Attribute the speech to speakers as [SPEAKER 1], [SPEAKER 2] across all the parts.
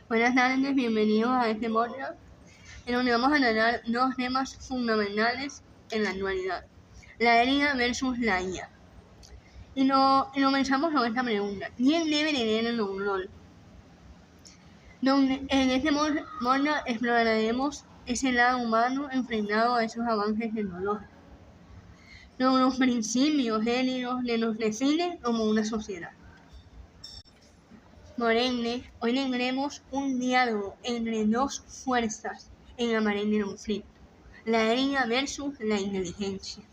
[SPEAKER 1] Buenas tardes, bienvenidos a este podcast en donde vamos a tratar dos temas fundamentales en la actualidad: la IA versus la IA. Y comenzamos con esta pregunta: ¿quién debe tener el rol? En este podcast exploraremos ese lado humano enfrentado a esos avances tecnológicos, los principios éticos que nos definen como una sociedad. Por ende, hoy tendremos un diálogo entre dos fuerzas en aparente conflicto: la IA versus la inteligencia.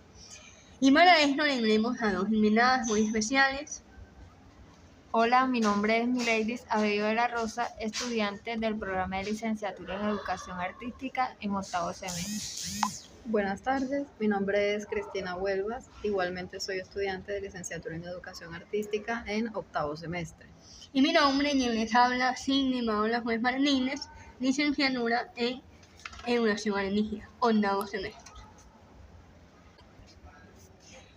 [SPEAKER 1] Y para esto tendremos a dos invitadas muy especiales.
[SPEAKER 2] Hola, mi nombre es Mileidis Abello de la Rosa, estudiante del programa de licenciatura en Educación Artística en 8º semestre.
[SPEAKER 3] Buenas tardes, mi nombre es Cristina Huelvas, igualmente soy estudiante de licenciatura en Educación Artística en 8º semestre.
[SPEAKER 1] Y mi nombre, quien les habla, Cindy Paola Juez Martínez, licenciatura en Educación Artística, 8º semestre.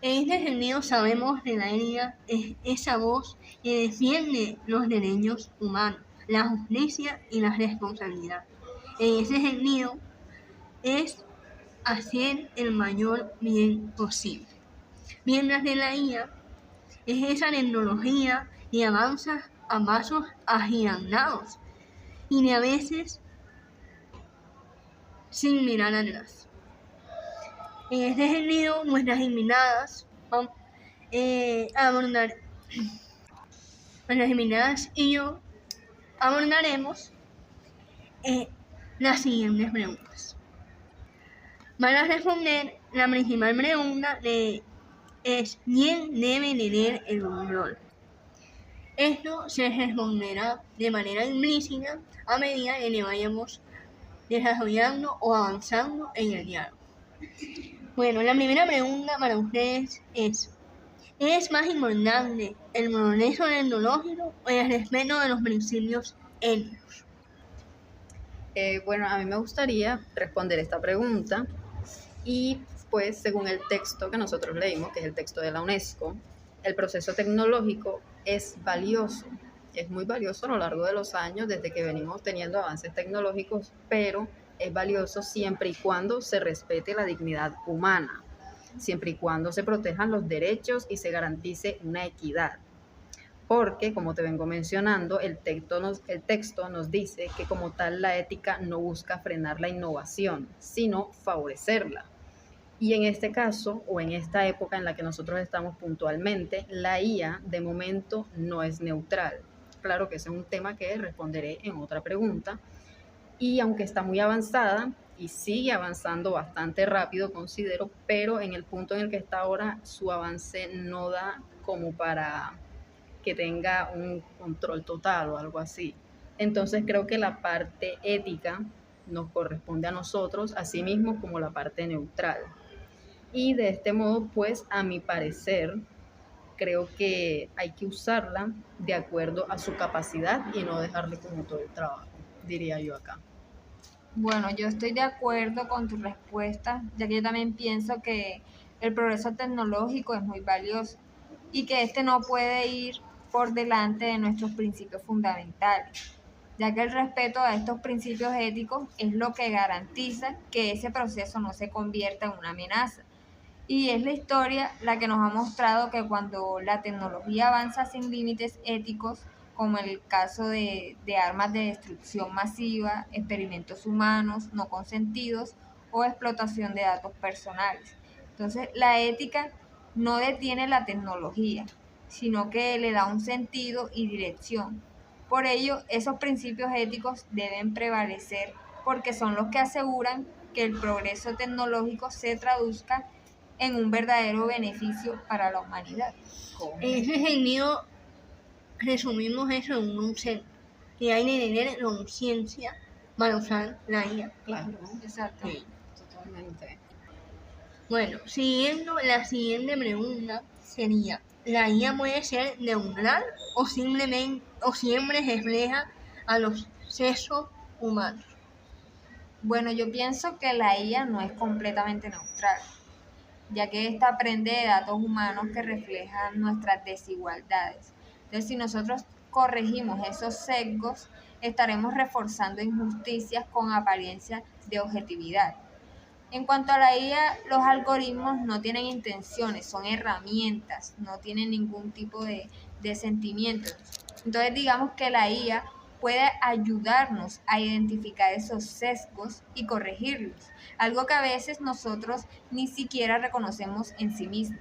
[SPEAKER 1] En este sentido, sabemos que la IA es esa voz que defiende los derechos humanos, la justicia y la responsabilidad. En ese sentido, es hacer el mayor bien posible. Mientras que la IA es esa tecnología que avanza a pasos agigantados y de a veces sin mirar atrás. En este sentido, nuestras invitadas y yo abordaremos las siguientes preguntas. Para responder, la principal pregunta es: ¿quién debe tener el rol? Esto se responderá de manera implícita a medida que le vayamos desarrollando o avanzando en el diálogo. Bueno, la primera pregunta para ustedes ¿es más importante el progreso tecnológico o el respeto de los principios éticos?
[SPEAKER 3] A mí me gustaría responder esta pregunta y pues según el texto que nosotros leímos, que es el texto de la UNESCO, el proceso tecnológico es valioso, es muy valioso a lo largo de los años desde que venimos teniendo avances tecnológicos, pero es valioso siempre y cuando se respete la dignidad humana, siempre y cuando se protejan los derechos y se garantice una equidad. Porque, como te vengo mencionando, el texto nos dice que como tal la ética no busca frenar la innovación, sino favorecerla. Y en este caso, o en esta época en la que nosotros estamos puntualmente, la IA de momento no es neutral. Claro que ese es un tema que responderé en otra pregunta. Y aunque está muy avanzada y sigue avanzando bastante rápido, considero, pero en el punto en el que está ahora, su avance no da como para que tenga un control total o algo así. Entonces creo que la parte ética nos corresponde a nosotros, así mismo como la parte neutral. Y de este modo, pues, a mi parecer, creo que hay que usarla de acuerdo a su capacidad y no dejarle como todo el trabajo, diría yo acá.
[SPEAKER 2] Bueno, yo estoy de acuerdo con tu respuesta, ya que yo también pienso que el progreso tecnológico es muy valioso y que este no puede ir por delante de nuestros principios fundamentales, ya que el respeto a estos principios éticos es lo que garantiza que ese proceso no se convierta en una amenaza. Y es la historia la que nos ha mostrado que cuando la tecnología avanza sin límites éticos, como en el caso de armas de destrucción masiva, experimentos humanos no consentidos o explotación de datos personales. Entonces, la ética no detiene la tecnología, sino que le da un sentido y dirección. Por ello, esos principios éticos deben prevalecer porque son los que aseguran que el progreso tecnológico se traduzca en un verdadero beneficio para la humanidad.
[SPEAKER 1] En ese sentido, resumimos eso en un concepto: que hay que tener conciencia para usar la IA.
[SPEAKER 3] Claro,
[SPEAKER 2] Exacto.
[SPEAKER 1] Sí.
[SPEAKER 3] totalmente.
[SPEAKER 1] Bueno, siguiendo, la siguiente pregunta sería: ¿la IA puede ser neutral o siempre refleja a los sesos humanos?
[SPEAKER 2] Bueno, yo pienso que la IA no es completamente neutral, ya que esta aprende de datos humanos que reflejan nuestras desigualdades. Entonces, si nosotros corregimos esos sesgos, estaremos reforzando injusticias con apariencia de objetividad. En cuanto a la IA, los algoritmos no tienen intenciones, son herramientas, no tienen ningún tipo de sentimientos. Entonces digamos que la IA puede ayudarnos a identificar esos sesgos y corregirlos, algo que a veces nosotros ni siquiera reconocemos en sí mismos.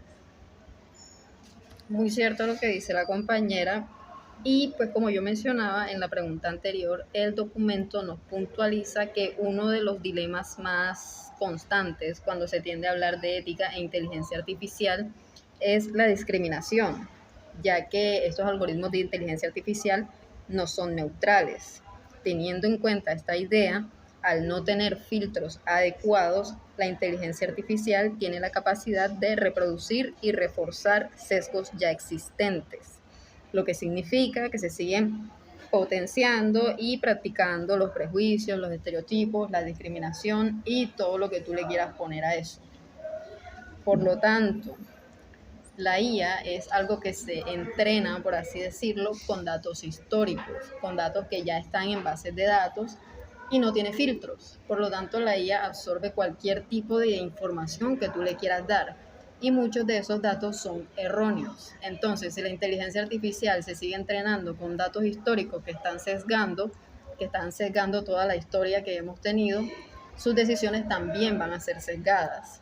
[SPEAKER 3] Muy cierto lo que dice la compañera. Y pues como yo mencionaba en la pregunta anterior, el documento nos puntualiza que uno de los dilemas más constantes cuando se tiende a hablar de ética e inteligencia artificial es la discriminación, ya que estos algoritmos de inteligencia artificial no son neutrales. Teniendo en cuenta esta idea, al no tener filtros adecuados, la inteligencia artificial tiene la capacidad de reproducir y reforzar sesgos ya existentes, lo que significa que se siguen potenciando y practicando los prejuicios, los estereotipos, la discriminación y todo lo que tú le quieras poner a eso. Por lo tanto, la IA es algo que se entrena, por así decirlo, con datos históricos, con datos que ya están en bases de datos y no tiene filtros. Por lo tanto, la IA absorbe cualquier tipo de información que tú le quieras dar y muchos de esos datos son erróneos. Entonces, si la inteligencia artificial se sigue entrenando con datos históricos que están sesgando toda la historia que hemos tenido, sus decisiones también van a ser sesgadas.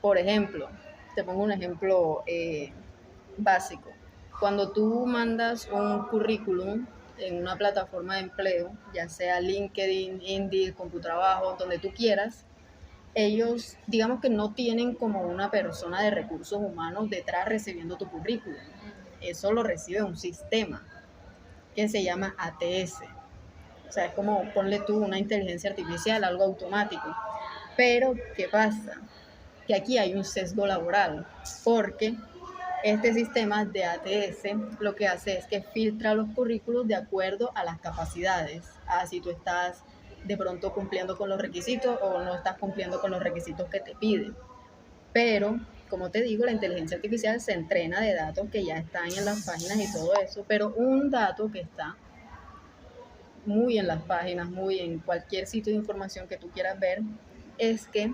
[SPEAKER 3] Por ejemplo, te pongo un ejemplo básico. Cuando tú mandas un currículum en una plataforma de empleo, ya sea LinkedIn, Indeed, CompuTrabajo, donde tú quieras, ellos, digamos que no tienen como una persona de recursos humanos detrás recibiendo tu currículum. Eso lo recibe un sistema que se llama ATS. O sea, es como ponle tú una inteligencia artificial, algo automático. Pero, ¿qué pasa? Que aquí hay un sesgo laboral, porque este sistema de ATS lo que hace es que filtra los currículos de acuerdo a las capacidades, a si tú estás de pronto cumpliendo con los requisitos o no estás cumpliendo con los requisitos que te piden. Pero, como te digo, la inteligencia artificial se entrena de datos que ya están en las páginas y todo eso, pero un dato que está muy en las páginas, muy en cualquier sitio de información que tú quieras ver, es que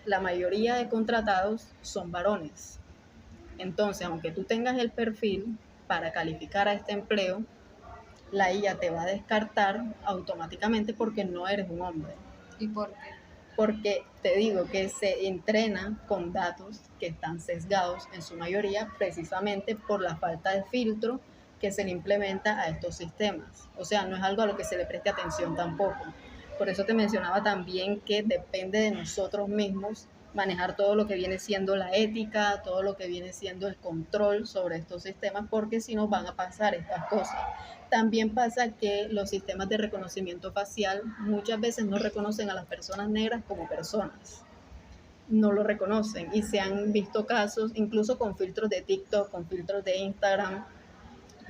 [SPEAKER 3] la mayoría de contratados son varones. Entonces, aunque tú tengas el perfil para calificar a este empleo, la IA te va a descartar automáticamente porque no eres un hombre.
[SPEAKER 2] ¿Y por qué?
[SPEAKER 3] Porque te digo que se entrena con datos que están sesgados en su mayoría precisamente por la falta de filtro que se le implementa a estos sistemas. O sea, no es algo a lo que se le preste atención tampoco. Por eso te mencionaba también que depende de nosotros mismos manejar todo lo que viene siendo la ética, todo lo que viene siendo el control sobre estos sistemas, porque si no van a pasar estas cosas. También pasa que los sistemas de reconocimiento facial muchas veces no reconocen a las personas negras como personas. No lo reconocen y se han visto casos, incluso con filtros de TikTok, con filtros de Instagram,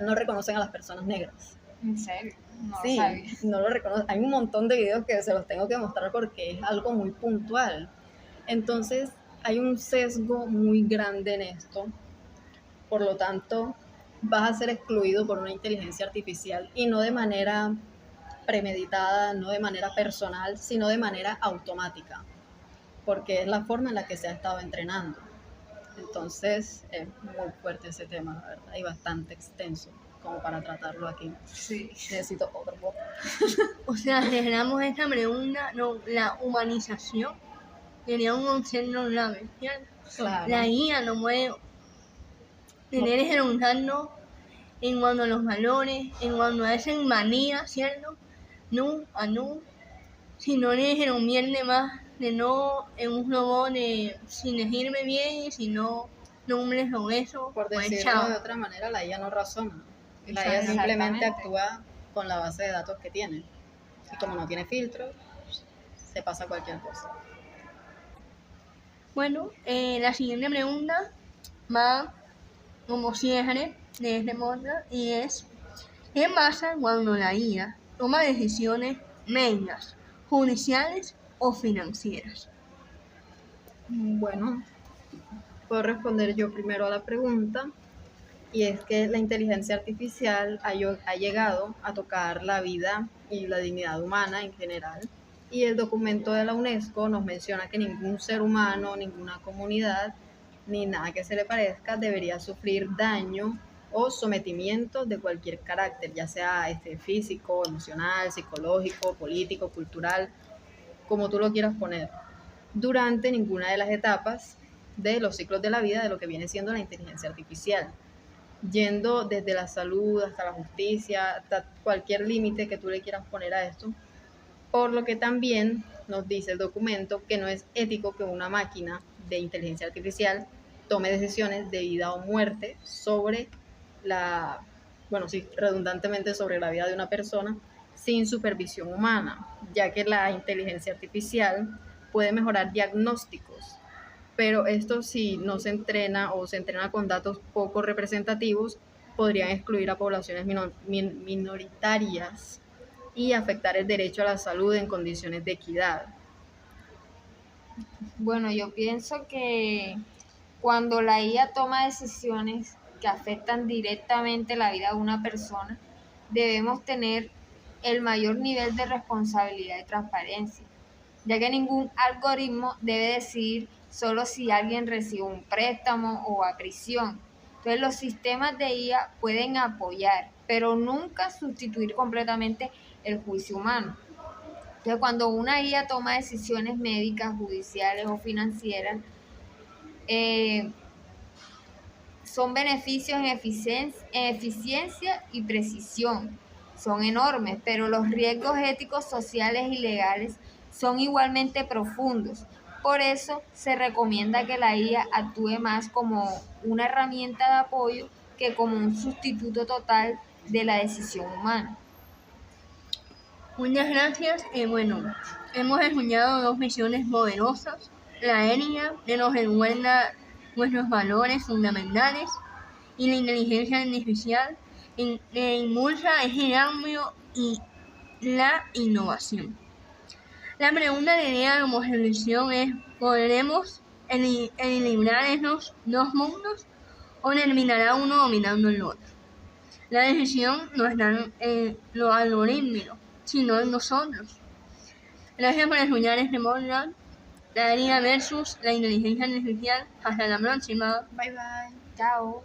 [SPEAKER 3] no reconocen a las personas negras.
[SPEAKER 2] ¿En serio? No
[SPEAKER 3] Sí,
[SPEAKER 2] lo sabía.
[SPEAKER 3] no lo reconocen. Hay un montón de videos que se los tengo que mostrar porque es algo muy puntual. Entonces, hay un sesgo muy grande en esto. Por lo tanto, vas a ser excluido por una inteligencia artificial y no de manera premeditada, no de manera personal, sino de manera automática, porque es la forma en la que se ha estado entrenando. Entonces, es muy fuerte ese tema, la verdad, y bastante extenso como para tratarlo aquí.
[SPEAKER 2] Sí.
[SPEAKER 3] Necesito otro poco.
[SPEAKER 1] O sea, si generamos esta pregunta, no, la humanización sería un concepto grave, ¿cierto?
[SPEAKER 3] Claro.
[SPEAKER 1] La IA no puede tener ese preguntarnos en cuanto a los valores, en cuanto a esa manía, ¿cierto? No, a no, si no le dijeron mierde más de no en un robot de sin decirme bien, si no cumples con eso,
[SPEAKER 3] Por
[SPEAKER 1] pues
[SPEAKER 3] decirlo
[SPEAKER 1] chao.
[SPEAKER 3] de otra manera, la IA no razona. La IA simplemente actúa con la base de datos que tiene. Y como no tiene filtro, se pasa cualquier cosa.
[SPEAKER 1] Bueno, la siguiente pregunta va como cierre de este podcast y es: ¿qué pasa cuando la IA toma decisiones médicas, judiciales o financieras?
[SPEAKER 3] Bueno, puedo responder yo primero a la pregunta. y es que la inteligencia artificial ha llegado a tocar la vida y la dignidad humana en general. Y el documento de la UNESCO nos menciona que ningún ser humano, ninguna comunidad, ni nada que se le parezca debería sufrir daño o sometimiento de cualquier carácter, ya sea físico, emocional, psicológico, político, cultural, como tú lo quieras poner, durante ninguna de las etapas de los ciclos de la vida de lo que viene siendo la inteligencia artificial, yendo desde la salud hasta la justicia, hasta cualquier límite que tú le quieras poner a esto, por lo que también nos dice el documento que no es ético que una máquina de inteligencia artificial tome decisiones de vida o muerte sobre redundantemente sobre la vida de una persona sin supervisión humana, ya que la inteligencia artificial puede mejorar diagnósticos, pero esto si no se entrena o se entrena con datos poco representativos, podrían excluir a poblaciones minoritarias y afectar el derecho a la salud en condiciones de equidad.
[SPEAKER 2] Bueno, yo pienso que cuando la IA toma decisiones que afectan directamente la vida de una persona, debemos tener el mayor nivel de responsabilidad y transparencia, ya que ningún algoritmo debe decidir solo si alguien recibe un préstamo o a prisión. Entonces los sistemas de IA pueden apoyar, pero nunca sustituir completamente el juicio humano. Entonces cuando una IA toma decisiones médicas, judiciales o financieras, son beneficios en eficiencia y precisión. Son enormes, pero los riesgos éticos, sociales y legales son igualmente profundos. Por eso se recomienda que la IA actúe más como una herramienta de apoyo que como un sustituto total de la decisión humana.
[SPEAKER 1] Muchas gracias. Bueno, hemos escuchado dos visiones poderosas. La ética, que nos recuerda nuestros valores fundamentales, y la inteligencia artificial, que impulsa ese cambio y la innovación. La pregunta que queda como reflexión es: ¿podremos equilibrar esos dos mundos o terminará uno dominando el otro? La decisión no está en los algoritmos, sino en nosotros. Gracias por escuchar este podcast, la ética versus la inteligencia artificial. Hasta la próxima.
[SPEAKER 3] Bye bye.
[SPEAKER 2] Chao.